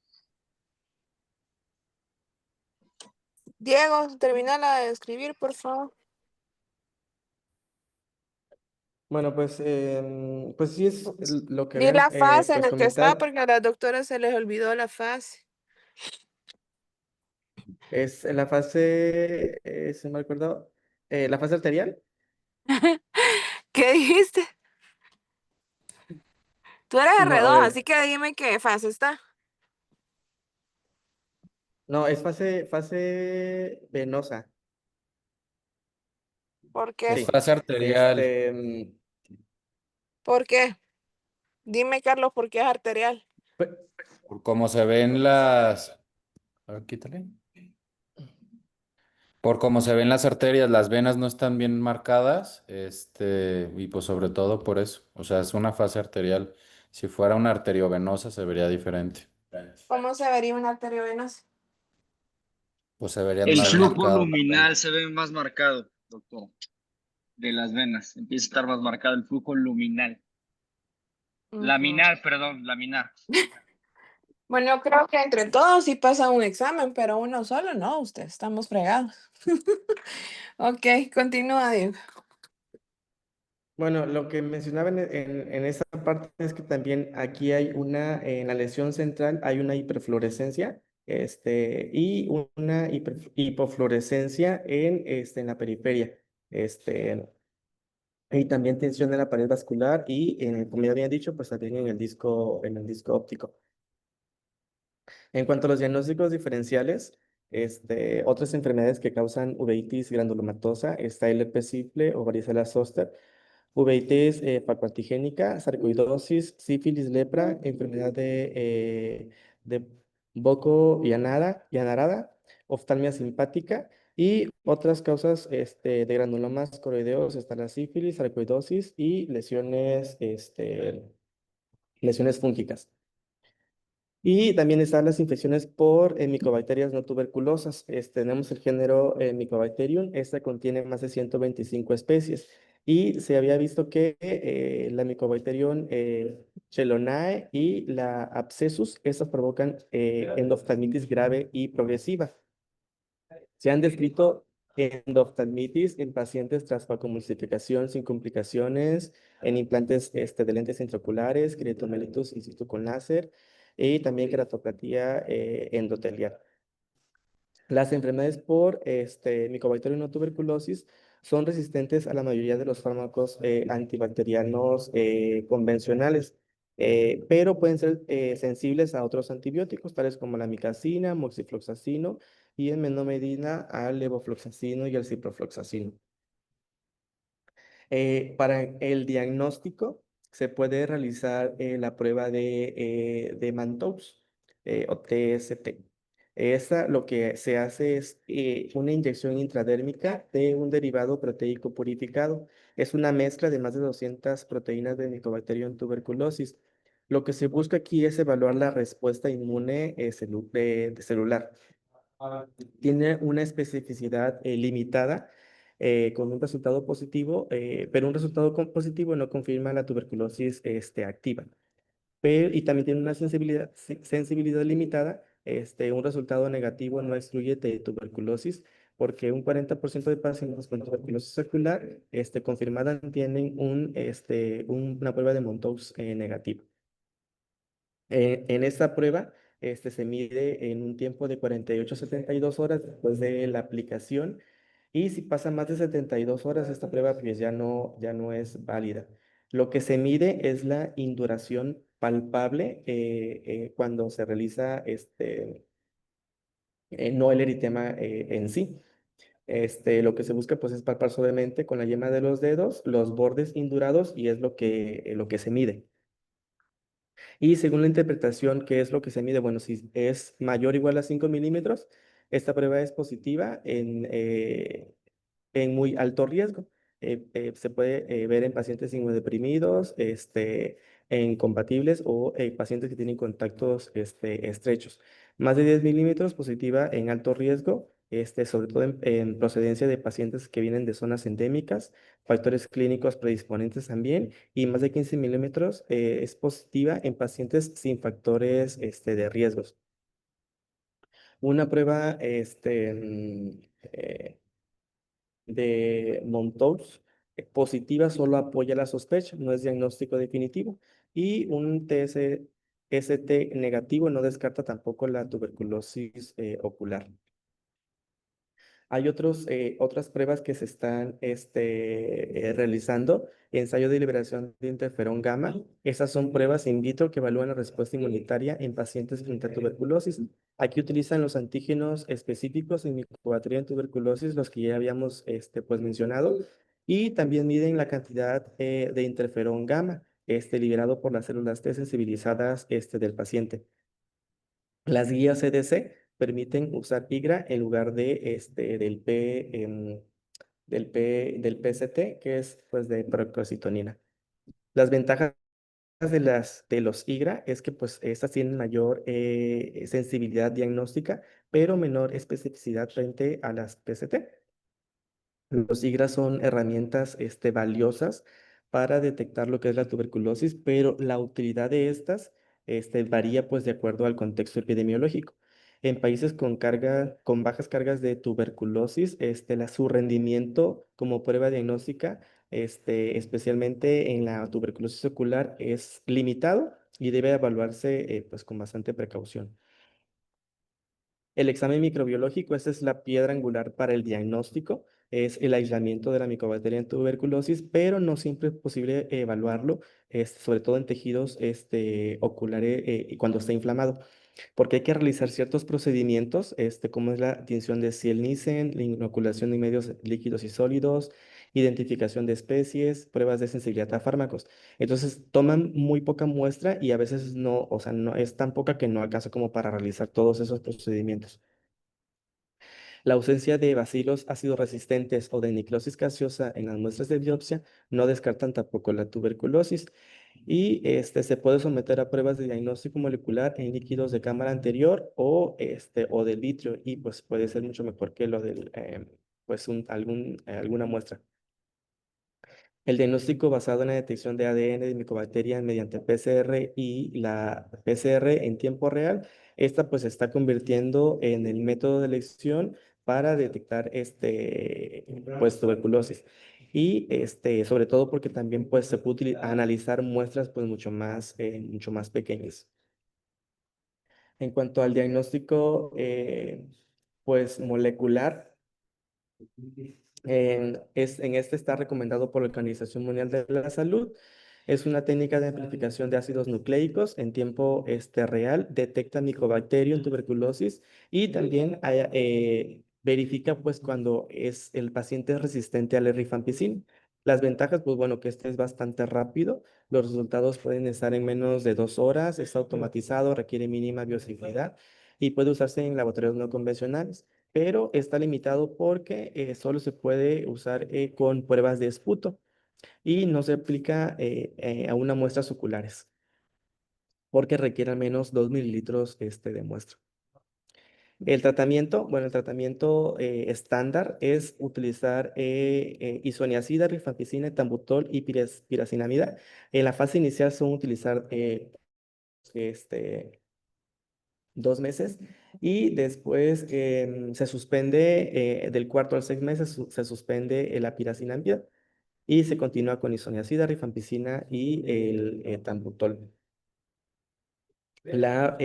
Diego, termina de escribir, por favor. Bueno, pues sí es lo que Ni ven, la fase en pues la que está, comentar, porque a las doctoras se les olvidó la fase. es en la fase, se me acuerdo, la fase arterial. ¿Qué dijiste? Tú eres No, a R2, ver, así que dime qué fase está. no, es fase venosa. ¿Por Es qué? Sí, fase arterial. este, ¿Por qué? Dime, Carlos, ¿por qué es arterial? pues, Por cómo se ven las... A ver, quítale. Por cómo se ven las arterias, las venas no están bien marcadas, y pues sobre todo por eso. O sea, es una fase arterial. Si fuera una arteriovenosa se vería diferente. ¿Cómo se vería una arteriovenosa? Pues se verían El más flujo marcadas las venas. luminal se ve más marcado, doctor, de las venas. Empieza a estar más marcado el flujo luminal. Ujú. Laminar, perdón, laminar. Bueno, creo que entre todos sí pasa un examen, pero uno solo no, usted, estamos fregados. Ok, continúa, Diego. Bueno, lo que mencionaba en esa parte es que también aquí hay en la lesión central hay una hiperfluorescencia, y una hipofluorescencia en la periferia, y también tensión en la pared vascular y, como ya habían dicho, pues también en el disco óptico. En cuanto a los diagnósticos diferenciales, otras enfermedades que causan uveitis granulomatosa está el herpes simple o varicela zoster, uveitis facoantigénica, sarcoidosis, sífilis, lepra, enfermedad de Boco y Anarada, oftalmia simpática y otras causas de granulomas coroideos está la sífilis, sarcoidosis y lesiones fúngicas. Y también están las infecciones por micobacterias no tuberculosas. Tenemos el género Mycobacterium. Esta contiene más de 125 especies. Y se había visto que la Mycobacterium chelonae y la abscesus, estas provocan endoftalmitis grave y progresiva. Se han descrito endoftalmitis en pacientes tras vacuumulsificación sin complicaciones, en implantes de lentes intraoculares, queratomelitus in situ con láser y también queratoplatía endotelial. Las enfermedades por Mycobacterium no tuberculosis son resistentes a la mayoría de los fármacos antibacterianos convencionales, pero pueden ser sensibles a otros antibióticos, tales como la micacina, moxifloxacino y en menor medida al levofloxacino y al ciprofloxacino. Para el diagnóstico se puede realizar la prueba de Mantoux o TST. Esta lo que se hace es una inyección intradérmica de un derivado proteico purificado. Es una mezcla de más de 200 proteínas de Mycobacterium tuberculosis. Lo que se busca aquí es evaluar la respuesta inmune celular. Tiene una especificidad limitada con un resultado positivo, pero un resultado positivo no confirma la tuberculosis activa. Y también tiene una sensibilidad limitada. Un resultado negativo no excluye de tuberculosis, porque un 40% de pacientes con tuberculosis ocular confirmada tienen una prueba de Montoux negativa. En esta prueba, se mide en un tiempo de 48 a 72 horas después de la aplicación y si pasa más de 72 horas, esta prueba pues ya no es válida. Lo que se mide es la induración palpable cuando se realiza no el eritema en sí. Lo que se busca pues es palpar suavemente con la yema de los dedos los bordes indurados y es lo que se mide. Y según la interpretación, ¿qué es lo que se mide? Bueno, si es mayor o igual a 5 milímetros, esta prueba es positiva en muy alto riesgo. Se puede ver en pacientes inmunodeprimidos, en compatibles o pacientes que tienen contactos estrechos. Más de 10 milímetros positiva en alto riesgo, sobre todo en procedencia de pacientes que vienen de zonas endémicas, factores clínicos predisponentes también, y más de 15 milímetros es positiva en pacientes sin factores de riesgos. Una prueba de Montoux positiva solo apoya la sospecha, no es diagnóstico definitivo. Y un TST negativo no descarta tampoco la tuberculosis ocular. Hay otras pruebas que se están realizando. Ensayo de liberación de interferón gamma. Esas son pruebas in vitro que evalúan la respuesta inmunitaria en pacientes frente a tuberculosis. Aquí utilizan los antígenos específicos en Mycobacterium tuberculosis, los que ya habíamos pues, mencionado, y también miden la cantidad de interferón gamma liberado por las células T sensibilizadas del paciente. Las guías CDC permiten usar IGRA en lugar del PCT, que es pues de procalcitonina. Las ventajas de los IGRA es que pues estas tienen mayor sensibilidad diagnóstica, pero menor especificidad frente a las PCT. Los IGRA son herramientas valiosas para detectar lo que es la tuberculosis, pero la utilidad de estas varía pues de acuerdo al contexto epidemiológico. En países con bajas cargas de tuberculosis, su rendimiento como prueba diagnóstica, especialmente en la tuberculosis ocular, es limitado y debe evaluarse pues con bastante precaución. El examen microbiológico, esta es la piedra angular para el diagnóstico, es el aislamiento de la micobacteria en tuberculosis, pero no siempre es posible evaluarlo, sobre todo en tejidos oculares y cuando está inflamado, porque hay que realizar ciertos procedimientos, como es la tinción de Ziel-Nielsen, la inoculación de medios líquidos y sólidos, identificación de especies, pruebas de sensibilidad a fármacos. Entonces toman muy poca muestra y a veces no, o sea, no es tan poca que no alcanza como para realizar todos esos procedimientos. La ausencia de bacilos ácidos resistentes o de necrosis gaseosa en las muestras de biopsia no descartan tampoco la tuberculosis y se puede someter a pruebas de diagnóstico molecular en líquidos de cámara anterior o del vitrio y pues puede ser mucho mejor que lo del pues alguna muestra. El diagnóstico basado en la detección de ADN de micobacterias mediante PCR y la PCR en tiempo real, esta pues se está convirtiendo en el método de elección para detectar pues tuberculosis. Y sobre todo porque también pues se puede analizar muestras pues mucho más pequeñas. En cuanto al diagnóstico pues molecular, en este está recomendado por la Organización Mundial de la Salud. Es una técnica de amplificación de ácidos nucleicos en tiempo real, detecta micobacterium, tuberculosis y también verifica pues cuando el paciente es resistente al rifampicina. Las ventajas, pues bueno, que este es bastante rápido, los resultados pueden estar en menos de 2 horas, es automatizado, requiere mínima bioseguridad y puede usarse en laboratorios no convencionales, pero está limitado porque solo se puede usar con pruebas de esputo y no se aplica a una muestras oculares porque requiere al menos 2 mililitros de muestra. El tratamiento, bueno, el tratamiento estándar es utilizar isoniazida, rifampicina, etambutol y pirazinamida. En la fase inicial son utilizar este, 2 meses y después se suspende del cuarto al 6 meses, se suspende la pirazinamida y se continúa con isoniazida, rifampicina y el etambutol. La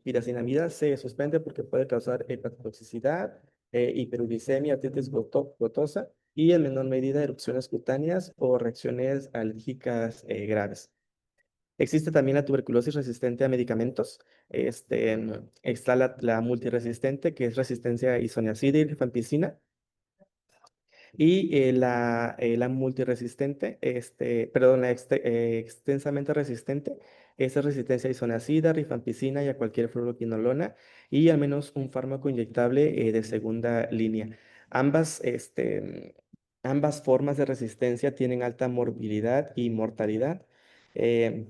pirazinamida se suspende porque puede causar hepatotoxicidad, hiperuricemia, artritis gotosa y en menor medida erupciones cutáneas o reacciones alérgicas graves. Existe también la tuberculosis resistente a medicamentos. Está la multiresistente, que es resistencia a isoniazida y rifampicina. Y la multiresistente, perdón, extensamente resistente, es resistencia a isoniazida, rifampicina y a cualquier fluoroquinolona y al menos un fármaco inyectable de segunda línea. Ambas formas de resistencia tienen alta morbilidad y mortalidad. eh,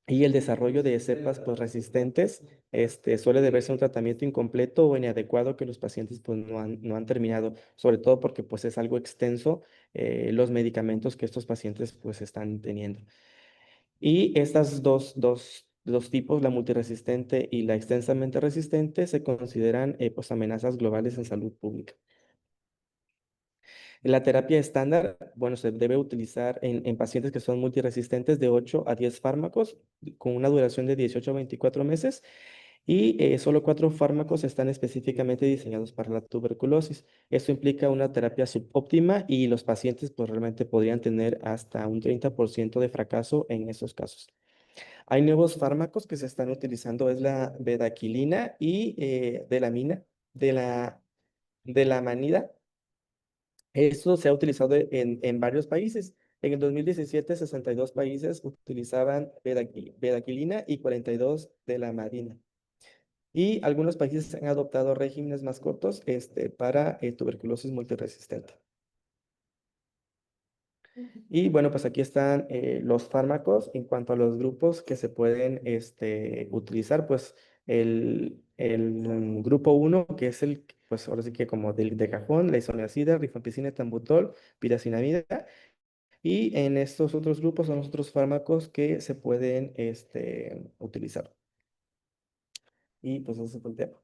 y el desarrollo de cepas pues, resistentes suele deberse a un tratamiento incompleto o inadecuado que los pacientes pues, no han terminado, sobre todo porque pues, es algo extenso los medicamentos que estos pacientes pues, están teniendo. Y estas dos tipos, la multiresistente y la extensamente resistente, se consideran pues, amenazas globales en salud pública. La terapia estándar, bueno, se debe utilizar en pacientes que son multiresistentes de 8 a 10 fármacos con una duración de 18 a 24 meses y solo 4 fármacos están específicamente diseñados para la tuberculosis. Esto implica una terapia subóptima y los pacientes pues realmente podrían tener hasta un 30% de fracaso en esos casos. Hay nuevos fármacos que se están utilizando, es la bedaquilina y de la manida. Esto se ha utilizado en varios países. En el 2017, 62 países utilizaban bedaquilina y 42 de la marina. Y algunos países han adoptado regímenes más cortos para tuberculosis multiresistente. Y bueno, pues aquí están los fármacos en cuanto a los grupos que se pueden utilizar, pues el grupo 1, que es pues ahora sí que como de cajón, la isoniazida, rifampicina, etambutol, pirazinamida. Y en estos otros grupos son los otros fármacos que se pueden utilizar. Y pues ese fue el tema.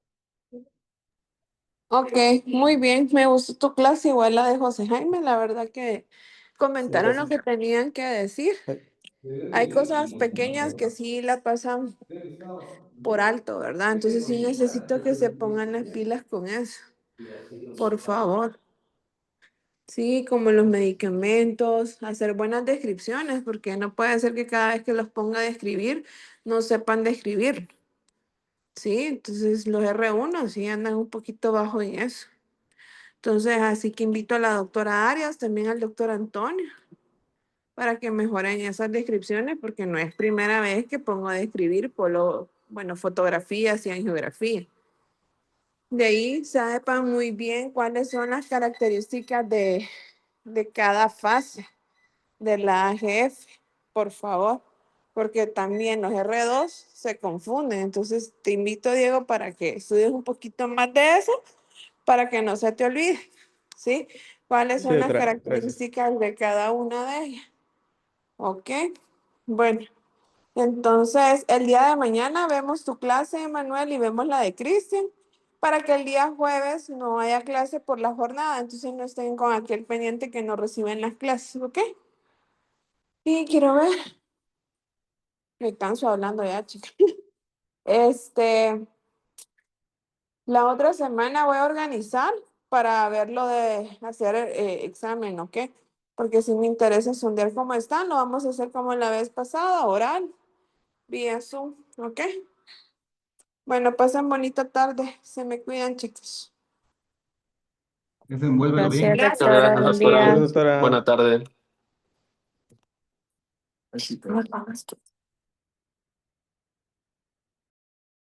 Ok, muy bien. Me gustó tu clase, igual la de José Jaime. La verdad que comentaron lo que gracias. tenían que decir. Hay cosas pequeñas que sí la pasan por alto, ¿verdad? Entonces sí necesito que se pongan las pilas con eso. Por favor. Sí, como los medicamentos, hacer buenas descripciones, porque no puede ser que cada vez que los ponga a describir no sepan describir. Sí, entonces los R1 sí andan un poquito bajo en eso. Entonces, así que invito a la doctora Arias, también al doctor Antonio, para que mejoren esas descripciones, porque no es primera vez que pongo a describir bueno, fotografías y angiografía. De ahí sepan muy bien cuáles son las características de cada fase de la AGF, por favor, porque también los R2 se confunden. Entonces, te invito, Diego, para que estudies un poquito más de eso, para que no se te olvide, ¿sí? ¿Cuáles Sí, son las doctora, gracias. características de cada una de ellas? ¿Ok? Bueno, entonces el día de mañana vemos tu clase, Manuel, y vemos la de Cristian, para que el día jueves no haya clase por la jornada, entonces no estén con aquel pendiente que no reciben las clases, ¿ok? Y quiero ver, me canso hablando ya, chica. La otra semana voy a organizar para ver lo de hacer examen, ¿ok? Porque si me interesa sondear cómo están, lo vamos a hacer como la vez pasada, oral, vía Zoom, ¿ok? Bueno, pasen bonita tarde. Se me cuidan, chicos. Desenvuélvelo Gracias, bien. Muchas doctora. gracias, Buen doctora. Gracias, día. doctora. Buena tarde. No pagas tú.